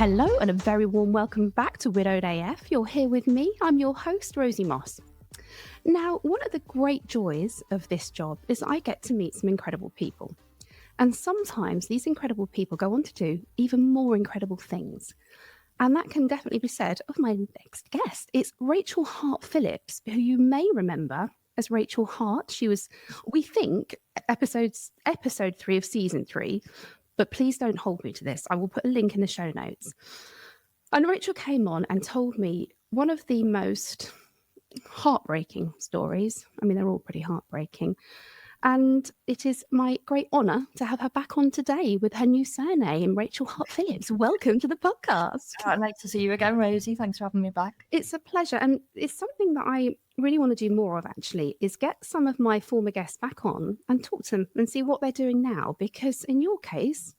Hello and a very warm welcome back to Widowed AF. You're here with me. I'm your host, Rosie Moss. Now, one of the great joys of this job is I get to meet some incredible people. And sometimes these incredible people go on to do even more incredible things. And that can definitely be said of my next guest. It's Rachel Hart-Phillips, who you may remember as Rachel Hart. She was, we think, episode 3 of season 3. But please don't hold me to this. I will put a link in the show notes. And Rachel came on and told me one of the most heartbreaking stories. I mean, they're all pretty heartbreaking. And it is my great honour to have her back on today with her new surname, Rachel Hart-Phillips. Welcome to the podcast. I'd like to see you again, Rosie. Thanks for having me back. It's a pleasure. And it's something that I really want to do more of, actually, is get some of my former guests back on and talk to them and see what they're doing now. Because in your case,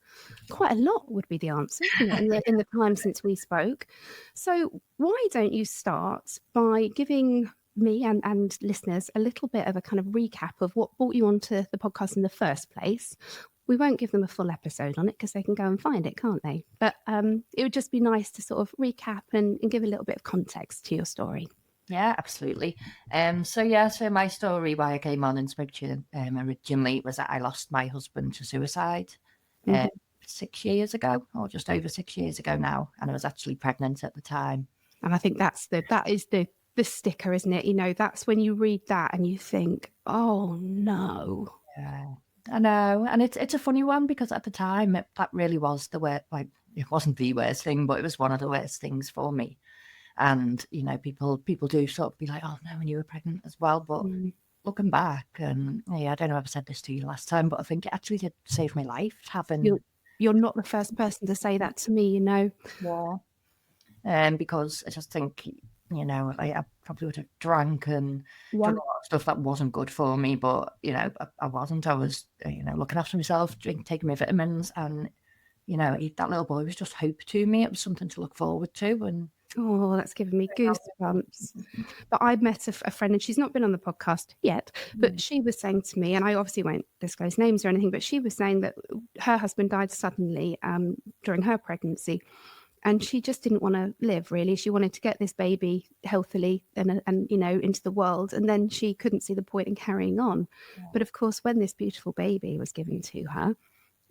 quite a lot would be the answer in the time since we spoke. So why don't you start by giving me and listeners a little bit of a kind of recap of what brought you onto the podcast in the first place. We won't give them a full episode on it because they can go and find it, can't they? But it would just be nice to sort of recap and give a little bit of context to your story. Yeah, absolutely. So my story, why I came on and spoke to you originally, was that I lost my husband to suicide 6 years ago, or just over 6 years ago now, and I was actually pregnant at the time. And I think that is the sticker, isn't it? You know, that's when you read that and you think, oh no. Yeah, I know. And it's a funny one because at the time that really was the worst, like it wasn't the worst thing, but it was one of the worst things for me. And, you know, people do sort of be like, oh no, when you were pregnant as well. But looking back, and yeah, I don't know if I said this to you last time, but I think it actually did save my life having... You're not the first person to say that to me, you know. Yeah. Because I just think, you know, I probably would have drank and done a lot of stuff that wasn't good for me, but, you know, I wasn't. I was, you know, looking after myself, taking my vitamins, and, you know, that little boy was just hope to me. It was something to look forward to. And oh, that's given me goosebumps. But I met a friend, and she's not been on the podcast yet, but she was saying to me, and I obviously won't disclose names or anything, but she was saying that her husband died suddenly during her pregnancy. And she just didn't want to live, really. She wanted to get this baby healthily and you know, into the world. And then she couldn't see the point in carrying on. Yeah. But of course, when this beautiful baby was given to her,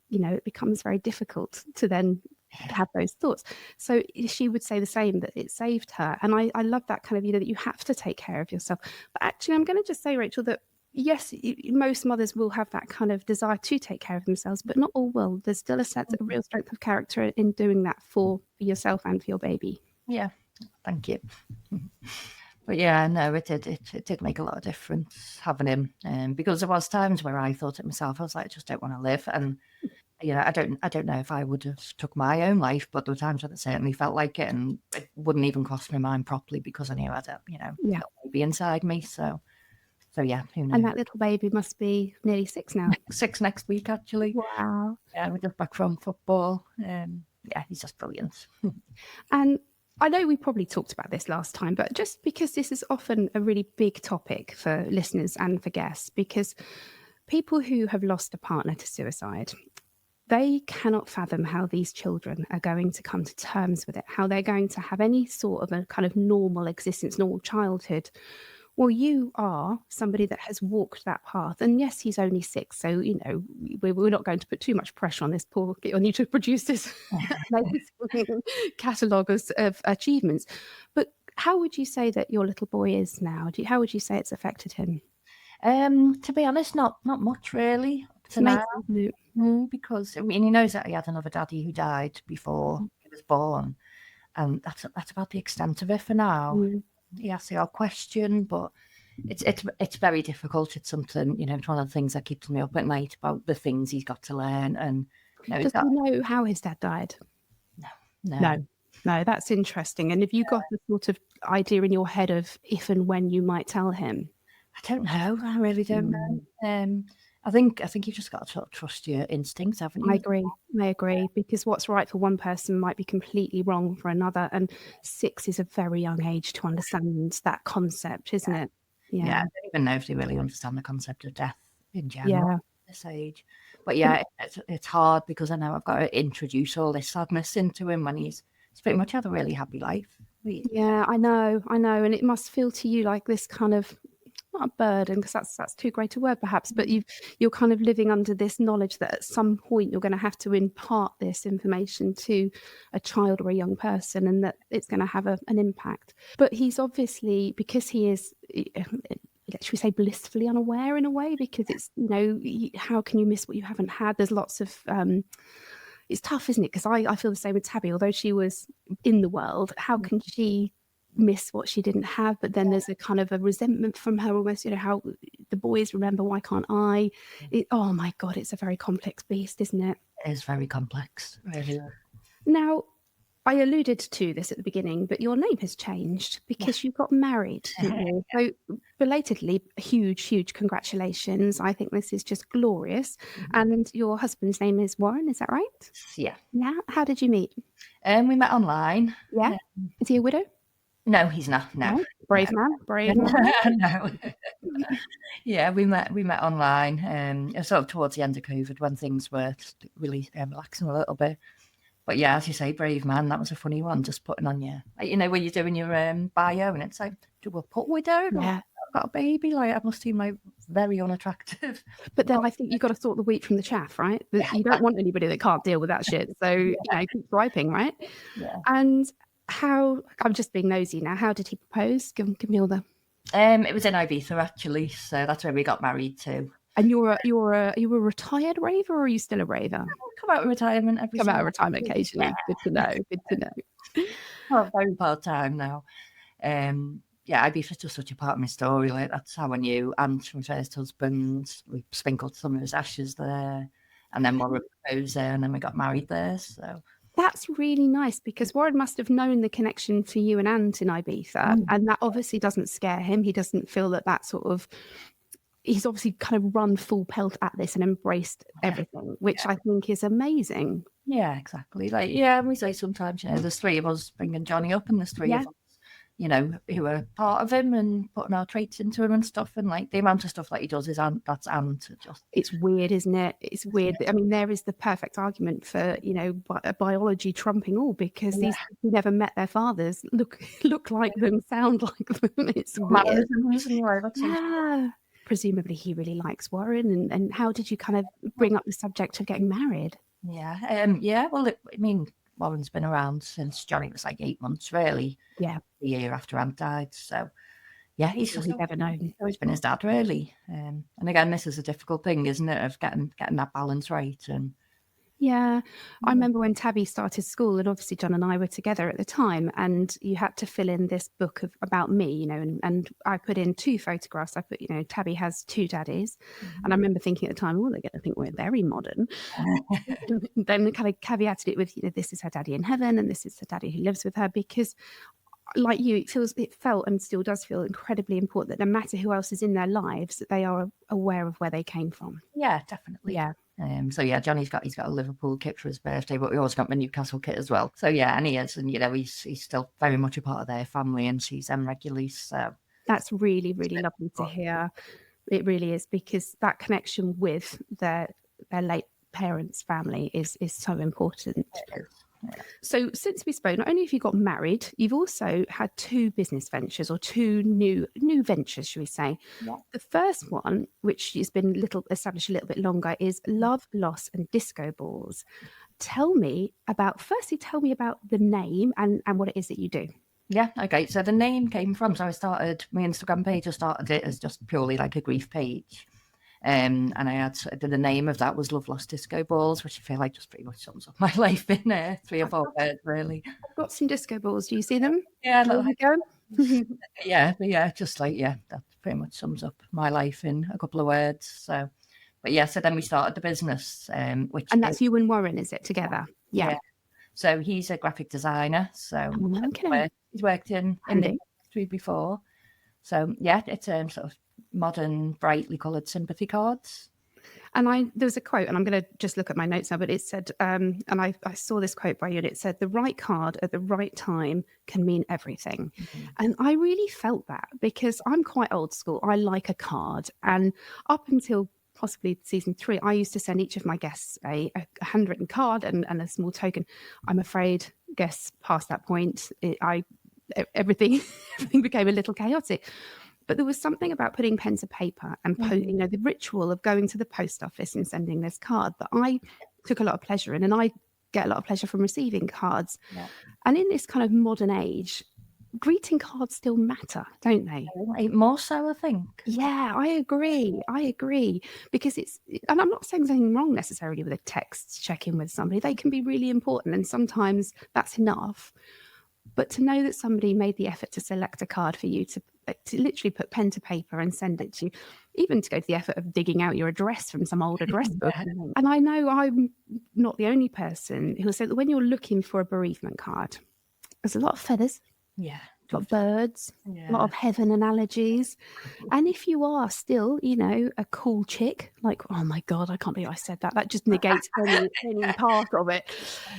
you know, it becomes very difficult to then have those thoughts. So she would say the same, that it saved her. And I love that kind of, you know, that you have to take care of yourself. But actually, I'm going to just say, Rachel, that yes, most mothers will have that kind of desire to take care of themselves, but not all will. There's still a real strength of character in doing that for yourself and for your baby. Yeah, thank you. But yeah, no, it did make a lot of difference having him, because there was times where I thought to myself, I was like, I just don't want to live. And you know, I don't know if I would have took my own life, but there were times that it certainly felt like it, and it wouldn't even cross my mind properly because I knew I had a, you know, little baby inside me. So yeah, who knows? And that little baby must be nearly 6 now. 6 next week, actually. Wow. Yeah, we're just back from football. Yeah, he's just brilliant. And I know we probably talked about this last time, but just because this is often a really big topic for listeners and for guests, because people who have lost a partner to suicide, they cannot fathom how these children are going to come to terms with it, how they're going to have any sort of a kind of normal existence, normal childhood. Well, you are somebody that has walked that path. And yes, he's only 6. So, you know, we're not going to put too much pressure on this poor, on you to produce this catalogue of achievements. But how would you say that your little boy is now? How would you say it's affected him? To be honest, not much really. Because I mean, he knows that he had another daddy who died before he was born, and that's about the extent of it for now. He asks the odd question, but it's very difficult. It's something, you know, it's one of the things that keeps me up at night about the things he's got to learn. And you know, does he know how his dad died? No, that's interesting. And have you got a sort of idea in your head of if and when you might tell him? I don't know. I really don't know. I think you've just got to sort of trust your instincts, haven't you? I agree, because what's right for one person might be completely wrong for another. And 6 is a very young age to understand that concept, isn't it? Yeah, I don't even know if they really understand the concept of death in general at this age. But yeah, it's hard because I know I've got to introduce all this sadness into him when he's it's pretty much had a really happy life. Yeah, I know. And it must feel to you like this kind of, not a burden, because that's too great a word perhaps, but you're kind of living under this knowledge that at some point you're going to have to impart this information to a child or a young person, and that it's going to have an impact. But he's obviously, because he is, should we say, blissfully unaware in a way, because it's, how can you miss what you haven't had? There's lots of it's tough, isn't it? Because I feel the same with Tabby. Although she was in the world, how can she miss what she didn't have? But then there's a kind of a resentment from her, almost, how the boys remember, why can't I? Oh my God, it's a very complex beast, isn't it? It is very complex, really. Now, I alluded to this at the beginning, but your name has changed because you got married, didn't you? So belatedly, huge congratulations. I think this is just glorious. And your husband's name is Warren, is that right? Yeah. Yeah. How did you meet? We met online. Yeah. Is he a widow? No, he's not. No. Brave man. No. Yeah, we met online, sort of towards the end of COVID, when things were really relaxing a little bit. But yeah, as you say, brave man, that was a funny one, just putting on your, when you're doing your bio, and it's like, do we put widow? Yeah. I've got a baby, I must seem very unattractive. But then I think you've got to sort the wheat from the chaff, right? You don't want anybody that can't deal with that shit. So, keep swiping, right? Yeah. And how, I'm just being nosy now, how did he propose? Give me all the... It was in Ibiza, actually, so that's where we got married too. And you a retired raver, or are you still a raver? Come out of retirement occasionally. Yeah. Good to know. Well, very part-time now. Ibiza's just such a part of my story. Like, that's how I knew Ant, my first husband. We sprinkled some of his ashes there, and then Warren proposed there, and then we got married there. So that's really nice, because Warren must have known the connection for you and Ant in Ibiza, and that obviously doesn't scare him. He doesn't feel that sort of... He's obviously kind of run full pelt at this and embraced everything, which I think is amazing. Yeah, exactly. We say sometimes, there's three of us bringing Johnny up, and there's three of us, who are part of him and putting our traits into him and stuff. And the amount of stuff that he does is that's Ant. It's weird, isn't it? It's weird. I mean, there is the perfect argument for, biology trumping all, because these who never met their fathers look like them, sound like them. It's weird. Yeah. Presumably he really likes Warren, and how did you kind of bring up the subject of getting married? Well, Warren's been around since Johnny was 8 months, really. Yeah. The year after Aunt died. So yeah, he's never known. He's always been his dad, really. And again, this is a difficult thing, isn't it, of getting that balance right. And yeah, I remember when Tabby started school, and obviously John and I were together at the time, and you had to fill in this book about me, and I put in 2 photographs. I put, Tabby has 2 daddies, and I remember thinking at the time, they're going to think we're very modern. Then kind of caveated it with, this is her daddy in heaven, and this is the daddy who lives with her, because like you, it felt and still does feel incredibly important that no matter who else is in their lives, that they are aware of where they came from. Yeah, definitely. Yeah. Johnny's got a Liverpool kit for his birthday, but we always got my Newcastle kit as well. So yeah, and he is, and he's still very much a part of their family, and sees them regularly. So that's really, really lovely to hear. It really is, because that connection with their late parents' family is so important. It is. Yeah. So since we spoke, not only have you got married, you've also had 2 business ventures, or 2 new ventures, should we say. Yeah. The first one, which has been established a little bit longer, is Love, Loss and Disco Balls. Tell me about the name and what it is that you do. Yeah, okay. So the name came from, my Instagram page, I started it as just purely like a grief page. And I had the name of that was Love, Lost, Disco Balls, which I feel like just pretty much sums up my life in 3 or 4 words, really. I've got some disco balls. Do you see them? Yeah, just that pretty much sums up my life in a couple of words. So then we started the business, and that's you and Warren, is it, together? Yeah. So he's a graphic designer. So he's worked in the industry before. So yeah, it's sort of modern, brightly coloured sympathy cards. And there was a quote, and I'm going to just look at my notes now, but it said, and I saw this quote by you, and it said, the right card at the right time can mean everything. Mm-hmm. And I really felt that, because I'm quite old school. I like a card. And up until possibly season 3, I used to send each of my guests a handwritten card and a small token. I'm afraid guess past that point, everything became a little chaotic. But there was something about putting pen to paper and the ritual of going to the post office and sending this card that I took a lot of pleasure in, and I get a lot of pleasure from receiving cards. Yeah. And in this kind of modern age, greeting cards still matter, don't they? More so, I think. Yeah, I agree. Because and I'm not saying there's anything wrong necessarily with a text check-in with somebody. They can be really important, and sometimes that's enough. But to know that somebody made the effort to select a card for you, to literally put pen to paper and send it to you, even to go to the effort of digging out your address from some old address book. And I know I'm not the only person who will say that when you're looking for a bereavement card, there's a lot of feathers. Yeah. A lot of birds, a lot of heaven analogies. And if you are still, a cool chick, like, oh my God, I can't believe I said that. That just negates any part of it.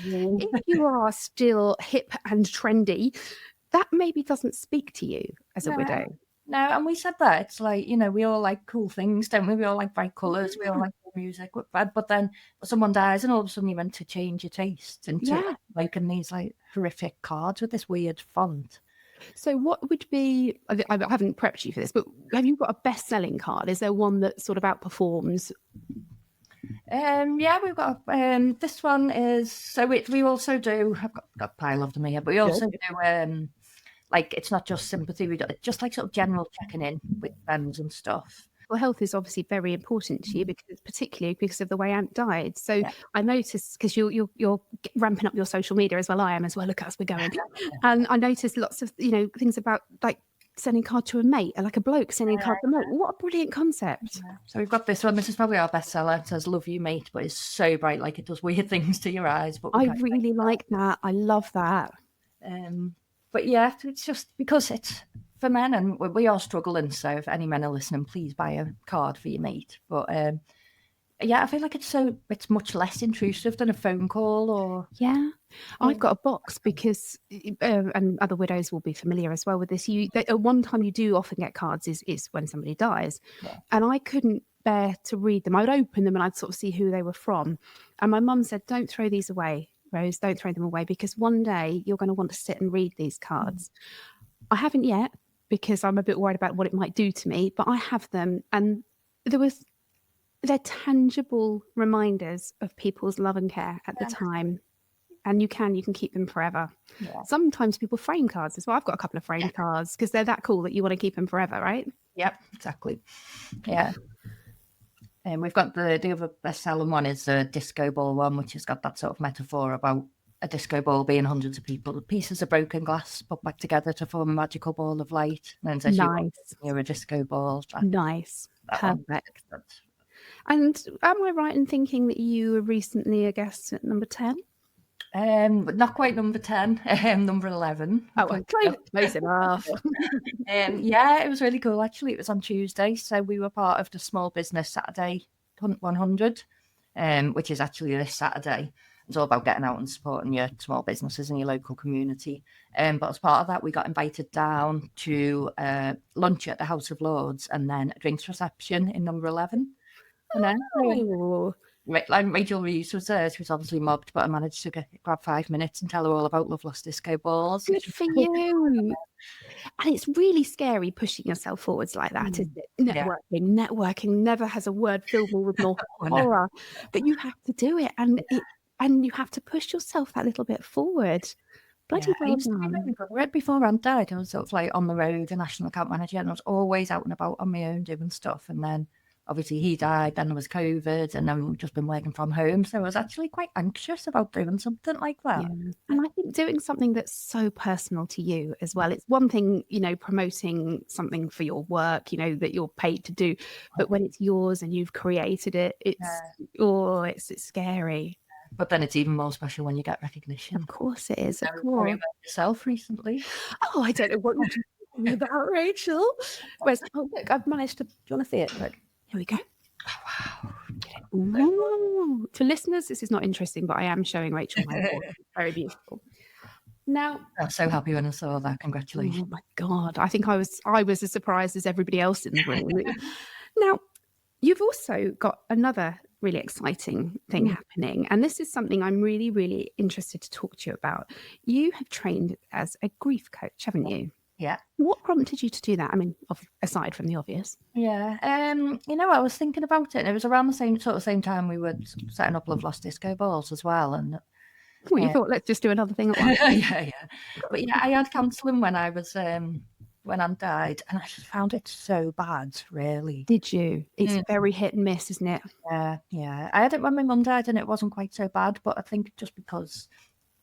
If you are still hip and trendy, that maybe doesn't speak to you as a widow. No, and we said that. It's like, we all like cool things, don't we? We all like bright colours, we all like music, but then someone dies and all of a sudden you want to change your taste into making these like horrific cards with this weird font. So what would be, I haven't prepped you for this, but have you got a best-selling card? Is there one that sort of outperforms? Yeah, we've got, this one is, so we also do, I've got a pile of them here, but we also do, like, it's not just sympathy, we do just like sort of general checking in with friends and stuff. Well, health is obviously very important to you, particularly because of the way Aunt died. So I noticed, because you're ramping up your social media as well. I am as well. Look at us, we're going. And I noticed lots of things about like sending a card to a mate, like a bloke sending a card to a mate. What a brilliant concept! So we've got this one. This is probably our bestseller. It says "Love you, mate," but it's so bright, like it does weird things to your eyes. But I really like that. I love that. But yeah, it's just because it's for men, and we are struggling. So if any men are listening, please buy a card for your mate. But yeah, I feel like it's much less intrusive than a phone call or. Yeah, I've got a box because, and other widows will be familiar as well with this. At one time you do often get cards is when somebody dies, and I couldn't bear to read them. I would open them and I'd sort of see who they were from, and my mum said, "Don't throw these away, Rose. Don't throw them away, because one day you're going to want to sit and read these cards." I haven't yet, because I'm a bit worried about what it might do to me, but I have them, and they're tangible reminders of people's love and care at the time, and you can keep them forever. Sometimes people frame cards as well. I've got a couple of framed cards because they're that cool that you want to keep them forever, right? Yep, exactly. Yeah. And we've got the other best-selling one is the disco ball one, which has got that sort of metaphor about a disco ball being hundreds of pieces of broken glass put back together to form a magical ball of light. And then says you're a disco ball. Nice. Perfect. And am I right in thinking that you were recently a guest at number 10? Not quite number 10, number 11. Oh, close enough. Yeah, it was really cool. Actually, it was on Tuesday, so we were part of the Small Business Saturday 100, which is actually this Saturday. It's all about getting out and supporting your small businesses in your local community. But as part of that, we got invited down to lunch at the House of Lords and then a drinks reception in number 11. Like Rachel Reeves was there. She was obviously mobbed, but I managed to grab 5 minutes and tell her all about Love Lost Disco Balls. Good for you. And it's really scary pushing yourself forwards like that, isn't it? Networking never has a word filled with more horror, but you have to do it, and you have to push yourself that little bit forward. Bloody well done. Right before Aunt died, I was sort of like on the road, a national account manager, and I was always out and about on my own doing stuff. And then obviously he died, then there was COVID, and then we've just been working from home. So I was actually quite anxious about doing something like that. Yeah. And I think doing something that's so personal to you as well. It's one thing, promoting something for your work, that you're paid to do. But when it's yours and you've created it, it's scary. But then it's even more special when you get recognition. Of course it is. Of course. About yourself recently. Oh, I don't know what you're talking about, Rachel. Look, I've managed to. Do you want to see it? Look. Here we go. Oh, wow. Ooh. To listeners, this is not interesting, but I am showing Rachel my report. Very beautiful. Now, I was so happy when I saw that. Congratulations. Oh my God. I think I was as surprised as everybody else in the room. Now, you've also got another really exciting thing happening. And this is something I'm really, really interested to talk to you about. You have trained as a grief coach, haven't you? Yeah. What prompted you to do that? I mean, aside from the obvious. Yeah. I was thinking about it, and it was around the same time we were setting up Love Lost Disco Balls as well. And Well, you thought, let's just do another thing at once. yeah. But yeah, I had counselling when I was when Anne died, and I just found it so bad, really. Did you? It's very hit and miss, isn't it? Yeah. I had it when my mum died, and it wasn't quite so bad. But I think just because,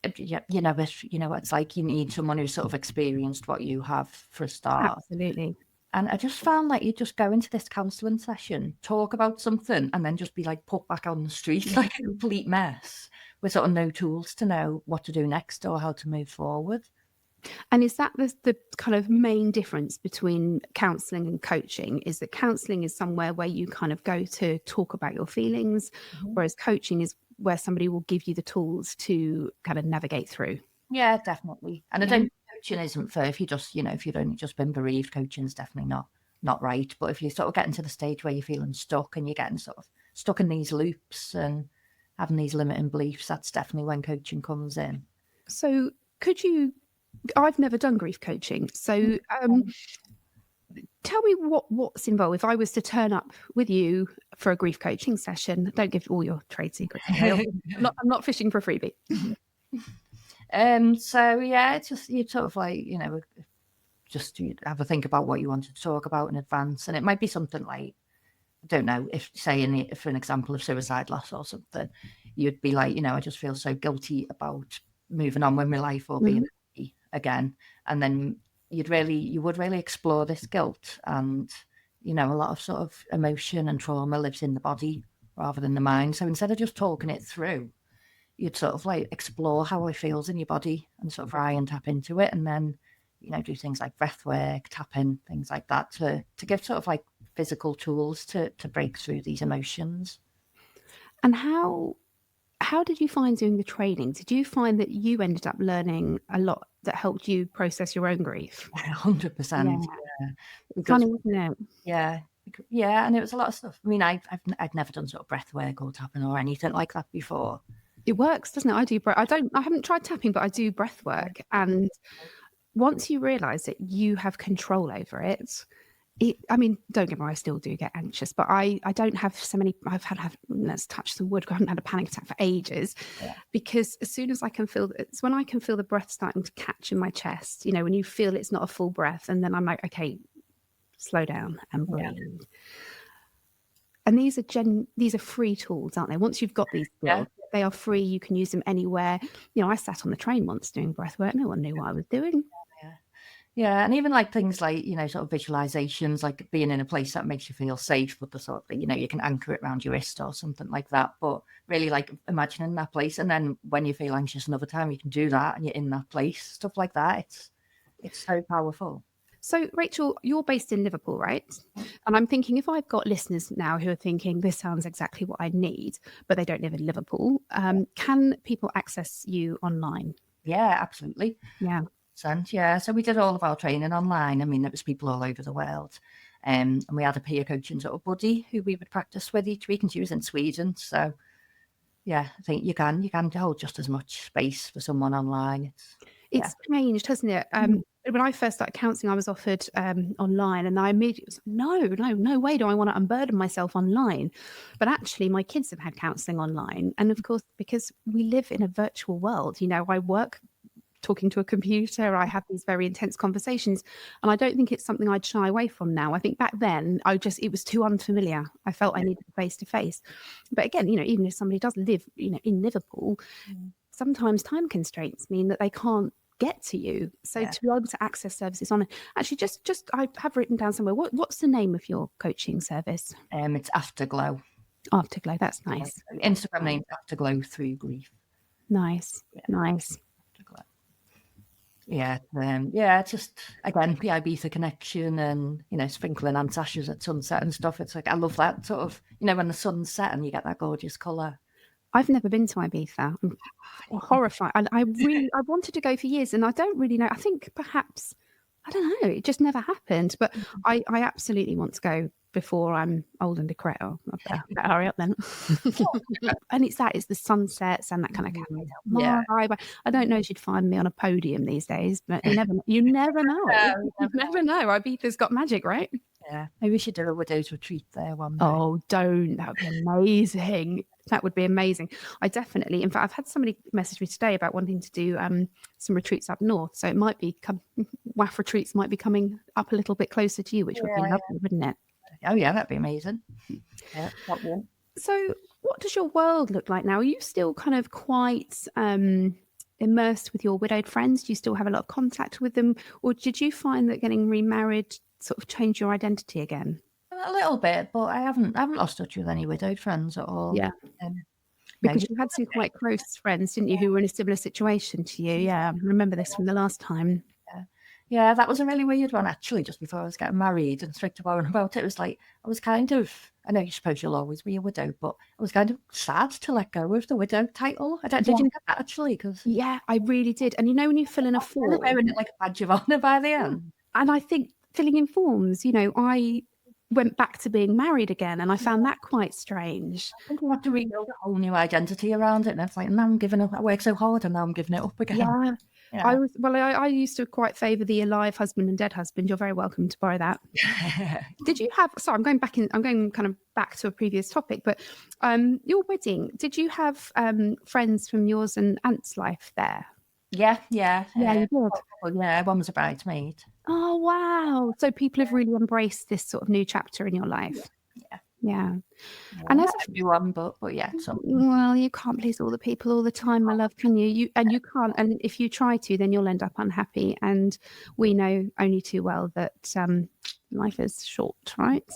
it's like you need someone who's sort of experienced what you have for a start. Absolutely. And I just found like you just go into this counselling session, talk about something, and then just be like put back on the street like a complete mess with sort of no tools to know what to do next or how to move forward. And is that the kind of main difference between counselling and coaching? Is that counselling is somewhere where you kind of go to talk about your feelings, whereas coaching is where somebody will give you the tools to kind of navigate through? Yeah, definitely. And I don't think coaching isn't for if you've only just been bereaved, coaching's definitely not right. But if you're sort of getting to the stage where you're feeling stuck and you're getting sort of stuck in these loops and having these limiting beliefs, that's definitely when coaching comes in. So I've never done grief coaching. So tell me what's involved. If I was to turn up with you for a grief coaching session, don't give all your trade secrets. I'm not fishing for a freebie. So yeah, it's just you sort of like, just have a think about what you want to talk about in advance. And it might be something like, I don't know, if say for an example of suicide loss or something, you'd be like, I just feel so guilty about moving on with my life or being happy again. And then you would really explore this guilt, and a lot of sort of emotion and trauma lives in the body rather than the mind. So instead of just talking it through, you'd sort of like explore how it feels in your body and sort of try and tap into it, and then do things like breath work, tapping, things like that to give sort of like physical tools to break through these emotions. And how did you find doing the training? Did you find that you ended up learning a lot that helped you process your own grief? 100%. Yeah. Funny, isn't it? Yeah, and it was a lot of stuff. I mean, I'd never done sort of breath work or tapping or anything like that before. It works, doesn't it? I haven't tried tapping, but I do breath work. And once you realise that you have control over it, I mean, don't get me wrong, I still do get anxious, but I don't have so many. I've had let's touch some wood. I haven't had a panic attack for ages, because as soon as it's when I can feel the breath starting to catch in my chest. When you feel it's not a full breath, and then I'm like, okay, slow down and breathe. And these are free tools, aren't they? Once you've got these skills, they are free. You can use them anywhere. I sat on the train once doing breath work. No one knew what I was doing. Yeah, and even like things like, sort of visualizations, like being in a place that makes you feel safe with the sort of, you can anchor it around your wrist or something like that. But really like imagining that place. And then when you feel anxious another time, you can do that and you're in that place, stuff like that. It's so powerful. So, Rachel, you're based in Liverpool, right? And I'm thinking, if I've got listeners now who are thinking, this sounds exactly what I need, but they don't live in Liverpool, can people access you online? Yeah, absolutely. Yeah. Yeah, so we did all of our training online. I mean, there was people all over the world. And we had a peer coaching sort of buddy who we would practice with each week, and she was in Sweden. So, yeah, I think you can hold just as much space for someone online. It's changed, hasn't it? When I first started counselling, I was offered online, and I immediately was like, no way do I want to unburden myself online. But actually, my kids have had counselling online. And of course, because we live in a virtual world, I work talking to a computer, I have these very intense conversations, and I don't think it's something I'd shy away from now. I think back then, it was too unfamiliar. I felt I needed face to face. But again, even if somebody does live, in Liverpool, sometimes time constraints mean that they can't get to you. So to be able to access services on actually just I have written down somewhere, what's the name of your coaching service? It's Afterglow. Afterglow, that's nice. Instagram name Afterglow Through Grief. Nice. Afterglow. Yeah, just again the Ibiza connection, and sprinkling Antashes at sunset and stuff. It's like I love that sort of when the sun's set and you get that gorgeous colour. I've never been to Ibiza. I'm horrified. I wanted to go for years, and I don't really know. I think perhaps, I don't know, it just never happened. But I absolutely want to go before I'm old and decrepit. I better hurry up then. And it's the sunsets and that kind of Cafe Del Mar vibe. I don't know if you'd find me on a podium these days, but you never know. You never know. Ibiza's got magic, right? Yeah, maybe we should do a widow's retreat there one day. Oh, don't. That would be amazing. That would be amazing. I definitely, in fact, I've had somebody message me today about wanting to do some retreats up north. So it might be, WAF retreats might be coming up a little bit closer to you, which would be lovely, wouldn't it? Oh, yeah, that'd be amazing. Yeah, that would. So what does your world look like now? Are you still kind of quite immersed with your widowed friends? Do you still have a lot of contact with them? Or did you find that getting remarried sort of changed your identity again? A little bit, but I haven't lost touch with any widowed friends at all. Yeah. Because you had some quite close friends, didn't you, who were in a similar situation to you? Yeah, I remember this from the last time. Yeah, that was a really weird one, actually, just before I was getting married and spoke to Warren about it. It was like, I was kind of, I know you suppose you'll always be a widow, but I was kind of sad to let go of the widow title. Did you get that, actually? Yeah, I really did. And you know, when you fill in a form, wearing it like a badge of honour by the end. And I think filling in forms, I went back to being married again, and I found that quite strange. I think we have to rebuild a whole new identity around it, and it's like, now I'm giving up. I worked so hard, and now I'm giving it up again. Yeah. I used to quite favour the alive husband and dead husband. You're very welcome to borrow that. Did you have? Sorry, I'm going kind of back to a previous topic, but your wedding. Did you have friends from yours and Ant's life there? Yeah. Yeah, you did. Well, yeah, one was a bridesmaid. Oh wow! So people have really embraced this sort of new chapter in your life. Yeah. And as everyone, but yeah. Well, you can't please all the people all the time, my love, can you? You can't. And if you try to, then you'll end up unhappy. And we know only too well that life is short, right?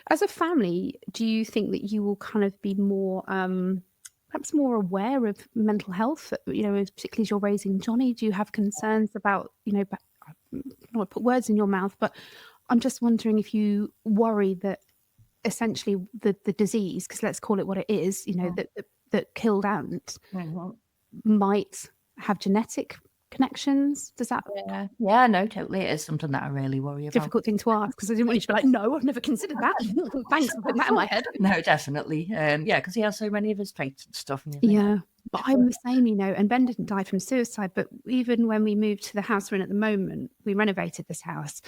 As a family, do you think that you will kind of be more, perhaps more aware of mental health? Particularly as you're raising Johnny, do you have concerns about, I don't want to put words in your mouth, but I'm just wondering if you worry that essentially the disease, because let's call it what it is, that killed Ant might have genetic connections. Does that? Yeah, no, totally. It is something that I really worry about. Difficult thing to ask, because I didn't want you to be like, no, I've never considered that. Thanks for putting that in my head. No, definitely. Because he has so many of his traits and stuff. Yeah, but I'm the same, and Ben didn't die from suicide, but even when we moved to the house we're in at the moment, we renovated this house,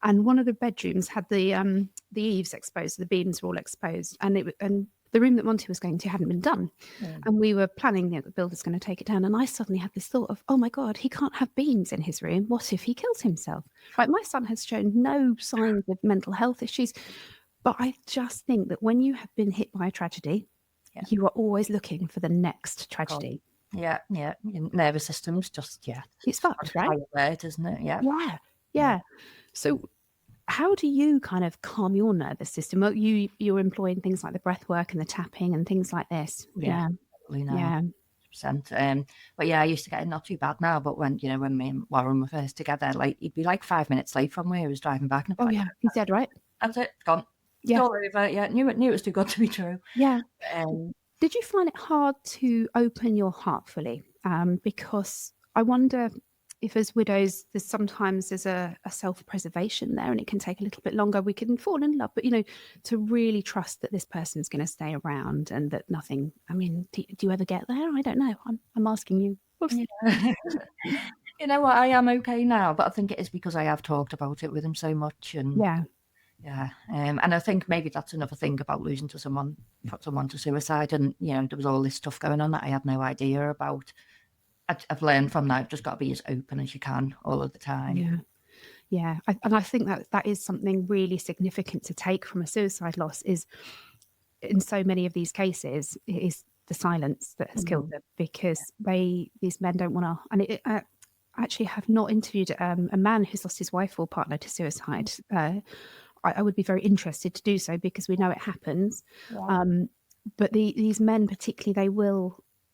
and one of the bedrooms had the eaves exposed, the beams were all exposed, and the room that Monty was going to hadn't been done. And we were planning, the builder's going to take it down. And I suddenly had this thought of, oh my God, he can't have beams in his room. What if he kills himself? Right. My son has shown no signs of mental health issues. But I just think that when you have been hit by a tragedy, you are always looking for the next tragedy. Yeah. Your nervous system's just, it's fucked, right? Alert, isn't it? Yeah. So how do you kind of calm your nervous system? You're employing things like the breath work and the tapping and things like this. Yeah. 100%. But I used to get it not too bad now. But when me and Warren were first together, like he'd be like 5 minutes late from where he was driving back. And he's dead, right? That's it, gone. It's all over. Yeah, knew it was too good to be true. Yeah. Did you find it hard to open your heart fully? Because I wonder if as widows, there's a self-preservation there, and it can take a little bit longer. We can fall in love, but to really trust that this person's going to stay around and that nothing. I mean, do you ever get there? I don't know. I'm asking you. You know what? I am okay now, but I think it is because I have talked about it with him so much, and and I think maybe that's another thing about losing someone to suicide, and there was all this stuff going on that I had no idea about. I've learned from that. I've just got to be as open as you can all of the time. Yeah. And I think that is something really significant to take from a suicide loss, is in so many of these cases, it is the silence that has killed them, because these men don't want to. And I actually have not interviewed a man who's lost his wife or partner to suicide. I would be very interested to do so, because we know it happens. But these men particularly,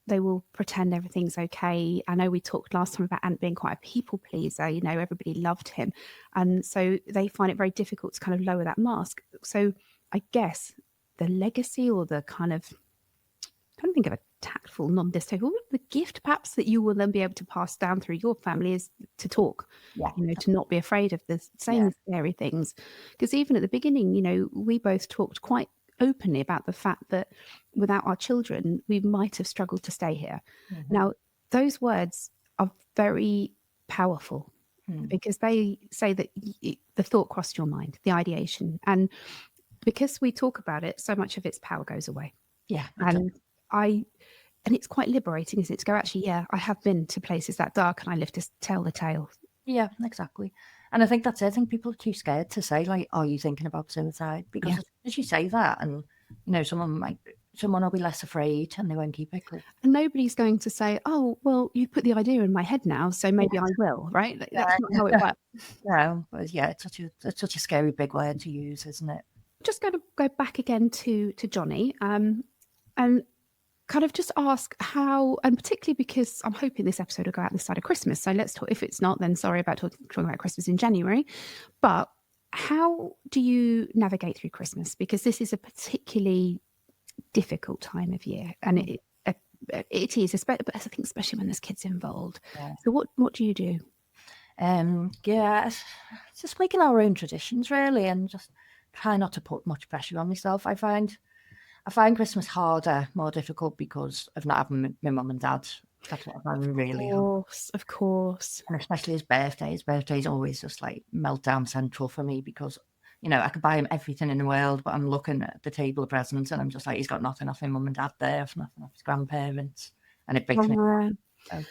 they will pretend everything's okay. I know we talked last time about Ant being quite a people pleaser. Everybody loved him. And so they find it very difficult to kind of lower that mask. So I guess the legacy, or the kind of, I don't think of a tactful, non-dystopian, the gift perhaps that you will then be able to pass down through your family, is to talk, Yeah. to not be afraid of saying scary things. Because even at the beginning, we both talked quite openly about the fact that without our children, we might have struggled to stay here. Mm-hmm. Now, those words are very powerful because they say that the thought crossed your mind, the ideation. And because we talk about it, so much of its power goes away. Yeah. And it's quite liberating, isn't it? To go, actually, yeah, I have been to places that dark and I live to tell the tale. Yeah, exactly. And I think that's it. I think people are too scared to say, like, are you thinking about suicide? Because as you say that, and, someone will be less afraid and they won't keep it. And nobody's going to say, oh, well, you put the idea in my head now, so maybe I will, right? That's not how it works. No, but yeah, it's such a scary big word to use, isn't it? Just going to go back again to Johnny and kind of just ask how, and particularly because I'm hoping this episode will go out this side of Christmas. So let's talk, if it's not, then sorry about talking about Christmas in January. But how do you navigate through Christmas? Because this is a particularly difficult time of year. And it is, but I think especially when there's kids involved. Yeah. So what do you do? It's just making our own traditions, really, and just try not to put much pressure on myself. I find Christmas harder, more difficult because of not having my mum and dad. That's what I find really hard. Of course. And especially his birthday. His birthday is always just like meltdown central for me because, I could buy him everything in the world, but I'm looking at the table of presents and I'm just like, he's got nothing off his mum and dad there, nothing off his grandparents. And it breaks me. And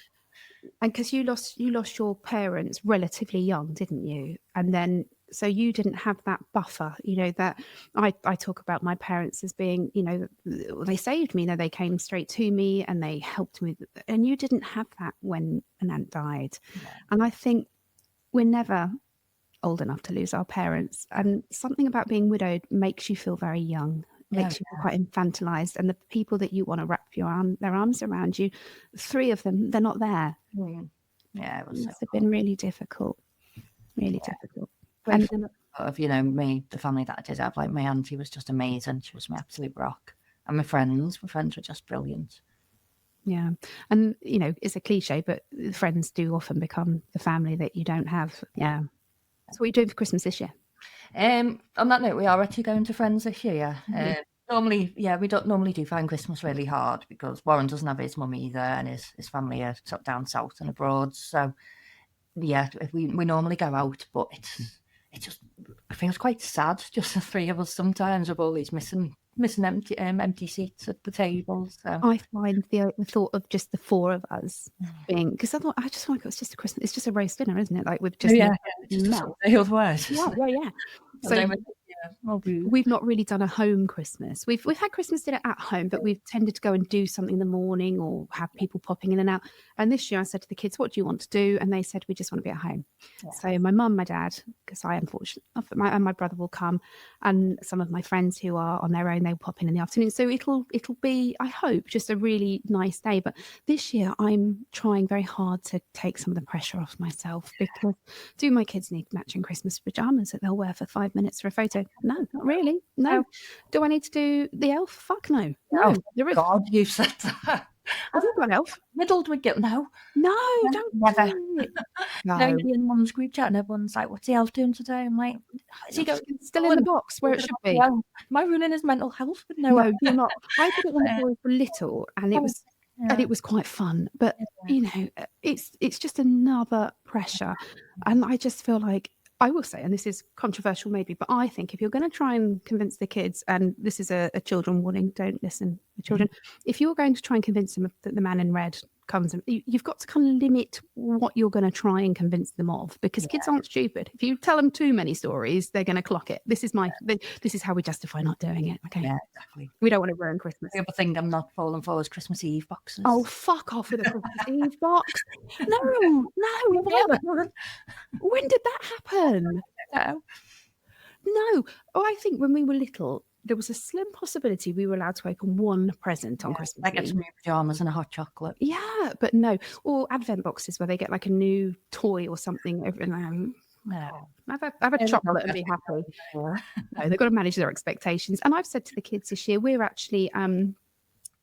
because you lost your parents relatively young, didn't you? And then so you didn't have that buffer, that I talk about my parents as being, they saved me, they came straight to me and they helped me. And you didn't have that when an aunt died. Yeah. And I think we're never old enough to lose our parents. And something about being widowed makes you feel very young. Makes you feel quite infantilized, and the people that you want to wrap their arms around you, 3 of them, they're not there. Yeah, it must have been really difficult, difficult. And of me, the family that I did have, like my auntie was just amazing. She was my absolute rock, and my friends were just brilliant. Yeah, and it's a cliche, but friends do often become the family that you don't have. Yeah. So what are you doing for Christmas this year? On that note, we are actually going to friends this year. Normally, we don't normally do find Christmas really hard because Warren doesn't have his mum either, and his family are down south and abroad. So, we normally go out, but it just feels quite sad, just the 3 of us sometimes, with all these missing empty seats at the tables. So. I find the thought of just the 4 of us being, because I thought, I just feel like it's just a Christmas, it's just a roast dinner, isn't it? Like we've just otherwise. Yeah. So we've not really done a home Christmas. We've had Christmas dinner at home, but we've tended to go and do something in the morning or have people popping in and out. And this year I said to the kids, what do you want to do? And they said, we just want to be at home. Yeah. So my mum, my dad, because I am fortunate, and my brother will come, and some of my friends who are on their own, they'll pop in the afternoon. So it'll be, I hope, just a really nice day. But this year I'm trying very hard to take some of the pressure off myself, because do my kids need matching Christmas pajamas that they'll wear for 5 minutes for a photo? No, not really. No. Do I need to do the elf? Fuck no. No. God, you said that. Have you got an elf? Middled with guilt. No, don't never. do it. No, you're in mum's group chat and everyone's like, what's the elf doing today? I'm like, is he still in the box where it should be? Am I ruining his mental health? No, you're not. I did it when the boys were little, and it was and it was quite fun. But it's just another pressure, and I just feel like, I will say, and this is controversial maybe, but I think if you're going to try and convince the kids, and this is a children warning, don't listen to children. If you're going to try and convince them that the man in red comes, you've got to kind of limit what you're going to try and convince them of, because kids aren't stupid. If you tell them too many stories, they're going to clock it. This is how we justify not doing it. Okay. Yeah, exactly. We don't want to ruin Christmas. The other thing I'm not falling for is Christmas Eve boxes. Oh, fuck off with a Christmas Eve box. No. When did that happen? No. Oh, I think when we were little, there was a slim possibility we were allowed to open one present on Christmas Eve. Like get some new pajamas and a hot chocolate. Yeah, but no. Or advent boxes where they get like a new toy or something. No. Have a chocolate and be happy. No, they've got to manage their expectations. And I've said to the kids this year, we're actually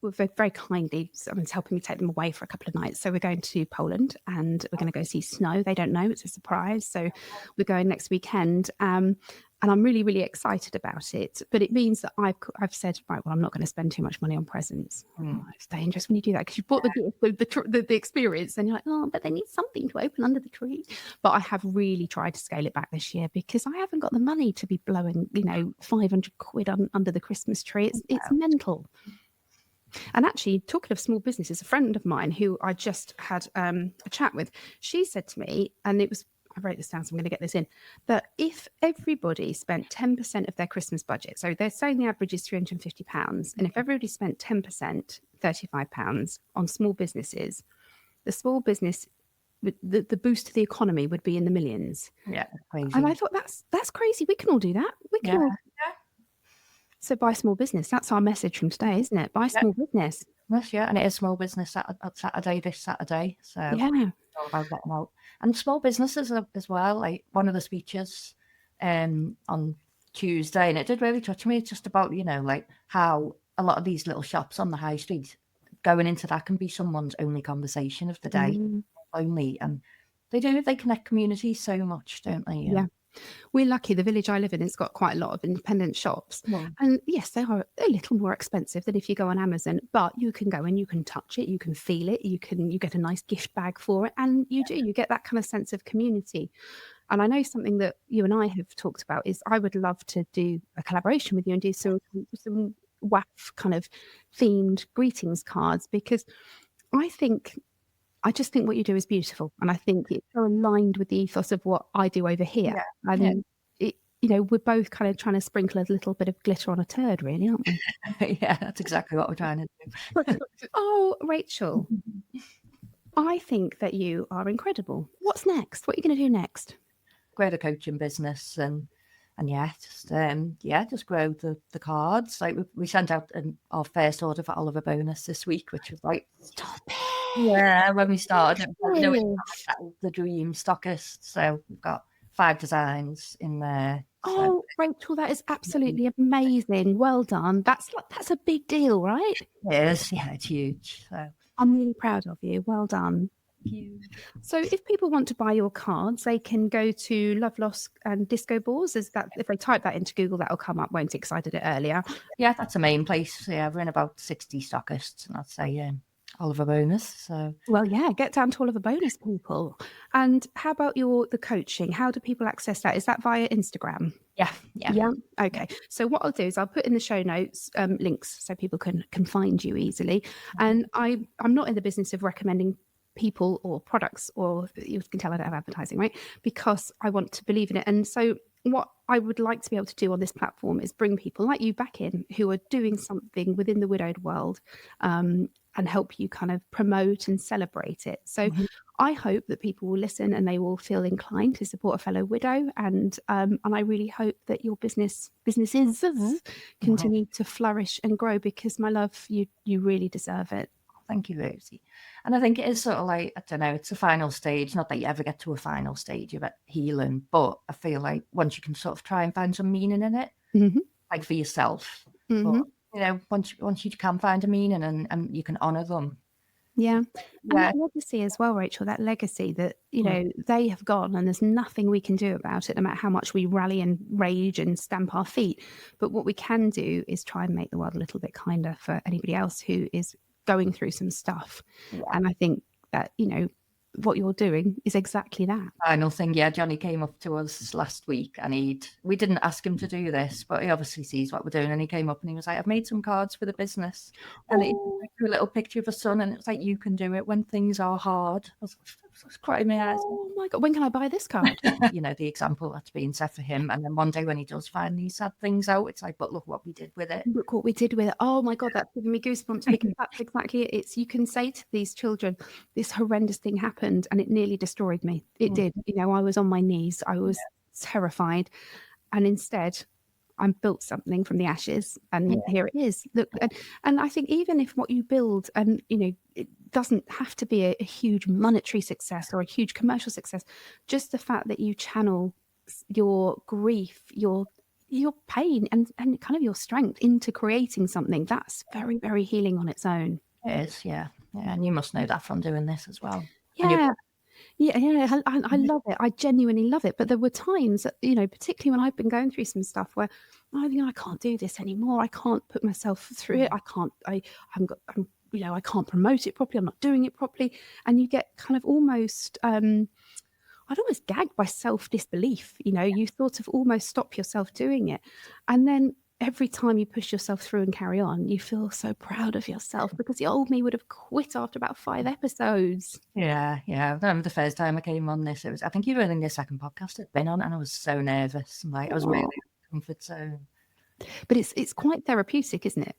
very, very kindly, someone's helping me take them away for a couple of nights. So we're going to Poland and we're going to go see snow. They don't know, it's a surprise. So we're going next weekend. And I'm really, really excited about it. But it means that I've said, right, well, I'm not going to spend too much money on presents. Oh, it's dangerous when you do that, because you bought the experience and you're like, oh, but they need something to open under the tree. But I have really tried to scale it back this year because I haven't got the money to be blowing, 500 quid under the Christmas tree. It's mental. And actually, talking of small businesses, a friend of mine who I just had a chat with, she said to me, and I wrote this down, so I'm going to get this in, that if everybody spent 10% of their Christmas budget, so they're saying the average is £350, and if everybody spent 10%, £35 on small businesses, the small business, the boost to the economy would be in the millions. Yeah, crazy. And I thought that's crazy. We can all do that. We can all. So buy small business. That's our message from today, isn't it? Buy small business. Yes, yeah, and it is small business Saturday this Saturday. So yeah, it's all about getting out. And small businesses as well. Like one of the speeches on Tuesday, and it did really touch me. It's just about, like how a lot of these little shops on the high street, going into that can be someone's only conversation of the day, only. And they connect communities so much, don't they? Yeah. We're lucky. The village I live in has got quite a lot of independent shops. And yes, they are a little more expensive than if you go on Amazon, but you can go and you can touch it, you can feel it, you get a nice gift bag for it, and you get that kind of sense of community. And I know something that you and I have talked about is I would love to do a collaboration with you and do some WAF kind of themed greetings cards, because I just think what you do is beautiful, and I think it's so aligned with the ethos of what I do over here. We're both kind of trying to sprinkle a little bit of glitter on a turd, really, aren't we? Yeah, that's exactly what we're trying to do. Oh, Rachel, I think that you are incredible. What's next? What are you going to do next? Grow the coaching business and just grow the cards. Like we sent out our first order for Oliver Bonus this week, which was like, stop it. Yeah, when we started, the dream stockist. So we've got 5 designs in there. Oh, Rachel, that is absolutely amazing. Well done. That's a big deal, right? It is. Yeah, it's huge. So I'm really proud of you. Well done. Thank you. So if people want to buy your cards, they can go to Love Lost and Disco Balls. If they type that into Google, that'll come up, won't it? Because I did it earlier. Yeah, that's the main place. Yeah, we're in about 60 stockists, and I'd say Oliver Bonus. So well, yeah, get down to Oliver Bonus, people. And how about the coaching? How do people access that? Is that via Instagram? Yeah. Okay. So what I'll do is I'll put in the show notes links so people can find you easily. And I'm not in the business of recommending people or products, or you can tell I don't have advertising, right? Because I want to believe in it. And so what I would like to be able to do on this platform is bring people like you back in who are doing something within the widowed world, and help you kind of promote and celebrate it. So I hope that people will listen and they will feel inclined to support a fellow widow. And I really hope that your businesses continue to flourish and grow, because my love, you really deserve it. Thank you, Rosie. And I think it is sort of like, I don't know, it's a final stage. Not that you ever get to a final stage of healing, but I feel like once you can sort of try and find some meaning in it, like for yourself. But, once you can find a meaning and you can honour them. Yeah. And that legacy as well, Rachel, that legacy that, they have gone and there's nothing we can do about it, no matter how much we rally and rage and stamp our feet. But what we can do is try and make the world a little bit kinder for anybody else who is going through some stuff. And I think that, what you're doing is exactly that. Final thing, Johnny came up to us last week and we didn't ask him to do this, but he obviously sees what we're doing, and he came up and he was like, I've made some cards for the business. And he drew a little picture of a son, and it was like, you can do it when things are hard. I was crying my eyes. Oh my God, when can I buy this card? The example that's being set for him. And then one day when he does find these sad things out, it's like, but look what we did with it. Look what we did with it. Oh my God, that's giving me goosebumps, because that's exactly it. You can say to these children, this horrendous thing happened and it nearly destroyed me. It did. I was on my knees. I was terrified. And instead, I built something from the ashes, and here it is. Look, and I think even if what you build, and it doesn't have to be a huge monetary success or a huge commercial success, just the fact that you channel your grief, your your pain and kind of your strength into creating something that's very, very healing on its own. It is, yeah. And you must know that from doing this as well. Yeah. Yeah, I love it. I genuinely love it. But there were times that, particularly when I've been going through some stuff where I can't do this anymore. I can't put myself through it. I can't promote it properly. I'm not doing it properly. And you get kind of almost, I'd almost gagged by self-disbelief. You sort of almost stop yourself doing it. And then every time you push yourself through and carry on, you feel so proud of yourself because the old me would have quit after about 5 episodes. Yeah. I remember the first time I came on this, I think you were in the second podcast I'd been on, and I was so nervous. I was really in the comfort zone. But it's quite therapeutic, isn't it?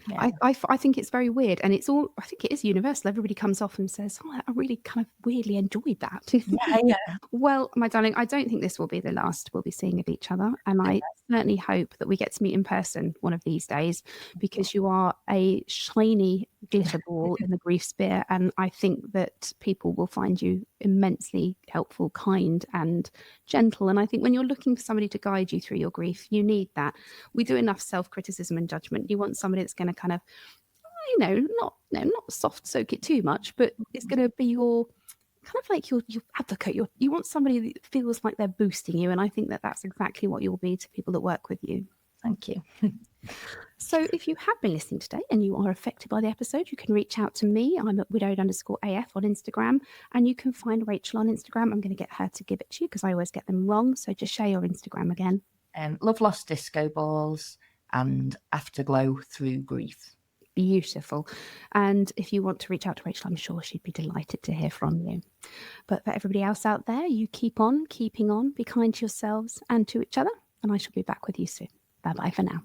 Yeah. I think it's very weird, and I think it is universal. Everybody comes off and says, "Oh, I really kind of weirdly enjoyed that." Yeah. Well, my darling, I don't think this will be the last we'll be seeing of each other, and I certainly hope that we get to meet in person one of these days, because you are a shiny glitter ball in the grief sphere, and I think that people will find you immensely helpful, kind, and gentle. And I think when you're looking for somebody to guide you through your grief, you need that. We do enough self-criticism and judgment. You want somebody that's going to kind of, not soft soak it too much, but it's going to be your kind of like your advocate. You want somebody that feels like they're boosting you, and I think that that's exactly what you'll be to people that work with you. Thank you. So if you have been listening today and you are affected by the episode, you can reach out to me. I'm at widowed_AF on Instagram, and you can find Rachel on Instagram. I'm going to get her to give it to you because I always get them wrong. So just share your Instagram again. Love Lost Disco Balls and Afterglow Through Grief. Beautiful. And if you want to reach out to Rachel, I'm sure she'd be delighted to hear from you. But for everybody else out there, you keep on keeping on, be kind to yourselves and to each other, and I shall be back with you soon. Bye-bye for now.